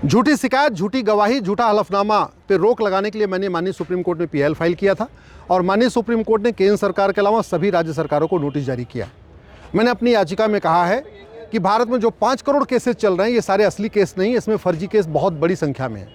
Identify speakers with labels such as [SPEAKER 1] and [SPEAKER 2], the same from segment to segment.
[SPEAKER 1] झूठी शिकायत, झूठी गवाही, झूठा हलफनामा पे रोक लगाने के लिए मैंने माननीय सुप्रीम कोर्ट में पीएल फाइल किया था और माननीय सुप्रीम कोर्ट ने केंद्र सरकार के अलावा सभी राज्य सरकारों को नोटिस जारी किया। मैंने अपनी याचिका में कहा है कि भारत में जो 5 करोड़ केसेस चल रहे हैं ये सारे असली केस नहीं है, इसमें फर्जी केस बहुत बड़ी संख्या में है।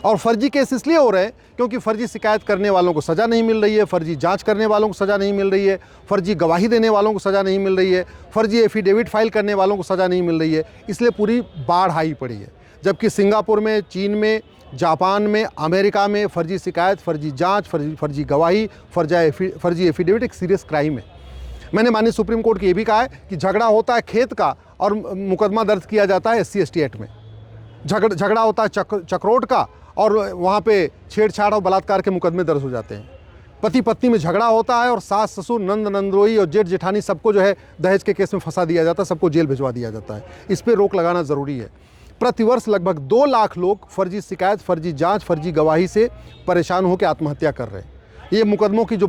[SPEAKER 1] और फर्जी केस इसलिए हो रहे हैं क्योंकि फर्जी शिकायत करने वालों को सज़ा नहीं मिल रही है, फर्जी जांच करने वालों को सज़ा नहीं मिल रही है, फर्जी गवाही देने वालों को सज़ा नहीं मिल रही है, फर्जी एफिडेविट फाइल करने वालों को सज़ा नहीं मिल रही है। इसलिए पूरी बाढ़ आई पड़ी है। जबकि सिंगापुर में, चीन में, जापान में, अमेरिका में फर्जी शिकायत, फर्जी जांच, फर्जी गवाही, फर्जी एफिडेविट एक सीरियस क्राइम है। मैंने माननीय सुप्रीम कोर्ट को ये भी कहा है कि झगड़ा होता है खेत का और मुकदमा दर्ज किया जाता है SC ST एक्ट में। झगड़ा होता है चक्रोट का और वहाँ पे छेड़छाड़ और बलात्कार के मुकदमे दर्ज हो जाते हैं। पति पत्नी में झगड़ा होता है और सास ससुर, नंद नंदोई और जेठ जेठानी सबको जो है दहेज के केस में फंसा दिया जाता है, सबको जेल भिजवा दिया जाता है। इस पर रोक लगाना ज़रूरी है। प्रतिवर्ष लगभग 2 लाख लोग फर्जी शिकायत, फर्जी जांच, फर्जी गवाही से परेशान होकर आत्महत्या कर रहे हैं। ये मुकदमों की जो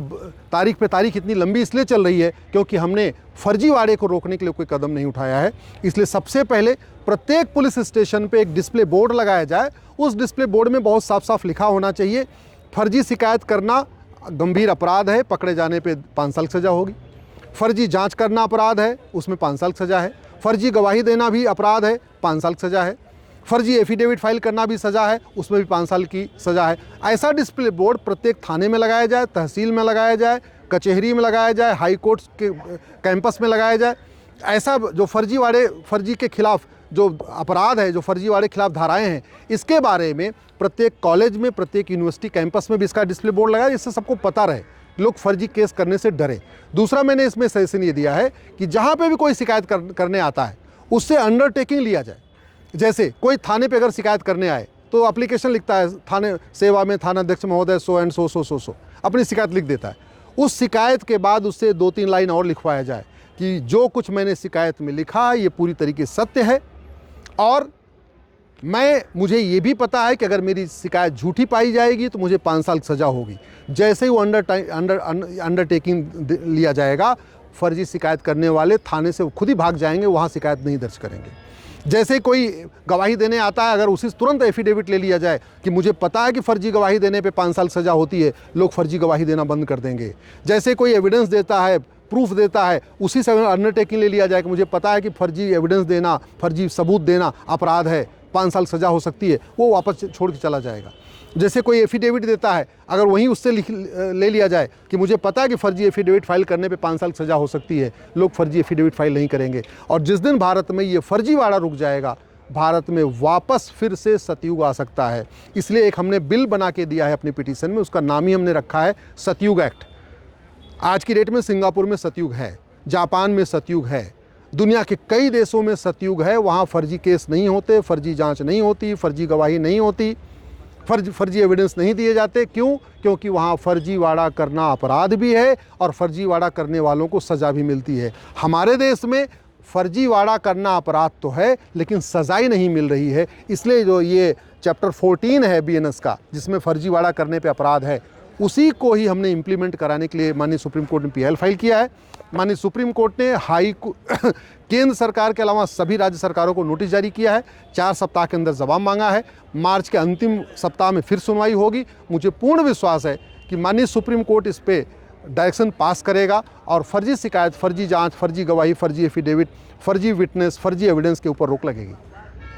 [SPEAKER 1] तारीख पे तारीख इतनी लंबी इसलिए चल रही है क्योंकि हमने फर्जीवाड़े को रोकने के लिए कोई कदम नहीं उठाया है। इसलिए सबसे पहले प्रत्येक पुलिस स्टेशन पे एक डिस्प्ले बोर्ड लगाया जाए। उस डिस्प्ले बोर्ड में बहुत साफ साफ लिखा होना चाहिए, फर्जी शिकायत करना गंभीर अपराध है, पकड़े जाने पे 5 साल की सज़ा होगी। फर्जी जांच करना अपराध है, उसमें 5 साल की सज़ा है। फर्जी गवाही देना भी अपराध है, 5 साल की सज़ा है। फर्जी एफिडेविट फाइल करना भी सज़ा है, उसमें भी 5 साल की सज़ा है। ऐसा डिस्प्ले बोर्ड प्रत्येक थाने में लगाया जाए, तहसील में लगाया जाए, कचहरी में लगाया जाए, हाई कोर्ट के कैंपस में लगाया जाए। ऐसा जो फर्जी के खिलाफ जो अपराध है, जो फर्जीवाड़े के खिलाफ धाराएं हैं, इसके बारे में प्रत्येक कॉलेज में, प्रत्येक यूनिवर्सिटी कैंपस में भी इसका डिस्प्ले बोर्ड लगाया जिससे सबको पता रहे, लोग फर्जी केस करने से डरे। दूसरा मैंने इसमें सजेशन ये दिया है कि जहाँ पे भी कोई शिकायत करने आता है उससे अंडरटेकिंग लिया जाए। जैसे कोई थाने पे अगर शिकायत करने आए तो एप्लीकेशन लिखता है, थाने सेवा में थानाध्यक्ष महोदय सो एंड सो अपनी शिकायत लिख देता है। उस शिकायत के बाद उससे 2-3 लाइन और लिखवाया जाए कि जो कुछ मैंने शिकायत में लिखा ये पूरी तरीके से सत्य है और मुझे ये भी पता है कि अगर मेरी शिकायत झूठी पाई जाएगी तो मुझे 5 साल की सज़ा होगी। जैसे ही वो अंडरटेकिंग लिया जाएगा, फर्जी शिकायत करने वाले थाने से खुद ही भाग जाएंगे, वहाँ शिकायत नहीं दर्ज करेंगे। जैसे कोई गवाही देने आता है, अगर उसी तुरंत एफिडेविट ले लिया जाए कि मुझे पता है कि फर्जी गवाही देने पे 5 साल सज़ा होती है, लोग फर्जी गवाही देना बंद कर देंगे। जैसे कोई एविडेंस देता है, प्रूफ देता है, उसी से अंडरटेकिंग ले लिया जाए कि मुझे पता है कि फर्जी एविडेंस देना, फर्जी सबूत देना अपराध है, 5 साल सज़ा हो सकती है, वो वापस छोड़ के चला जाएगा। जैसे कोई एफिडेविट देता है, अगर वहीं उससे ले लिया जाए कि मुझे पता है कि फर्जी एफिडेविट फाइल करने पे 5 साल की सज़ा हो सकती है, लोग फर्जी एफिडेविट फाइल नहीं करेंगे। और जिस दिन भारत में ये फर्जीवाड़ा रुक जाएगा, भारत में वापस फिर से सतयुग आ सकता है। इसलिए एक हमने बिल बना के दिया है अपनी पिटीशन में, उसका नाम ही हमने रखा है सतयुग एक्ट। आज की डेट में सिंगापुर में सतयुग है, जापान में सतयुग है, दुनिया के कई देशों में सतयुग है। वहाँ फर्जी केस नहीं होते, फर्जी जांच नहीं होती, फर्जी गवाही नहीं होती, फर्जी एविडेंस नहीं दिए जाते। क्यों? क्योंकि वहाँ फर्जीवाड़ा करना अपराध भी है और फर्जीवाड़ा करने वालों को सज़ा भी मिलती है। हमारे देश में फर्जीवाड़ा करना अपराध तो है लेकिन सज़ाई नहीं मिल रही है। इसलिए जो ये चैप्टर 14 है BNS का, जिसमें फर्जीवाड़ा करने पे अपराध है, उसी को ही हमने इम्प्लीमेंट कराने के लिए माननीय सुप्रीम कोर्ट ने PL फाइल किया है। माननीय सुप्रीम कोर्ट ने केंद्र सरकार के अलावा सभी राज्य सरकारों को नोटिस जारी किया है। 4 सप्ताह के अंदर जवाब मांगा है। मार्च के अंतिम सप्ताह में फिर सुनवाई होगी। मुझे पूर्ण विश्वास है कि माननीय सुप्रीम कोर्ट इस पे डायरेक्शन पास करेगा और फर्जी शिकायत, फर्जी जांच, फर्जी गवाही, फर्जी एफिडेविट, फर्जी विटनेस, फर्जी एविडेंस के ऊपर रोक लगेगी।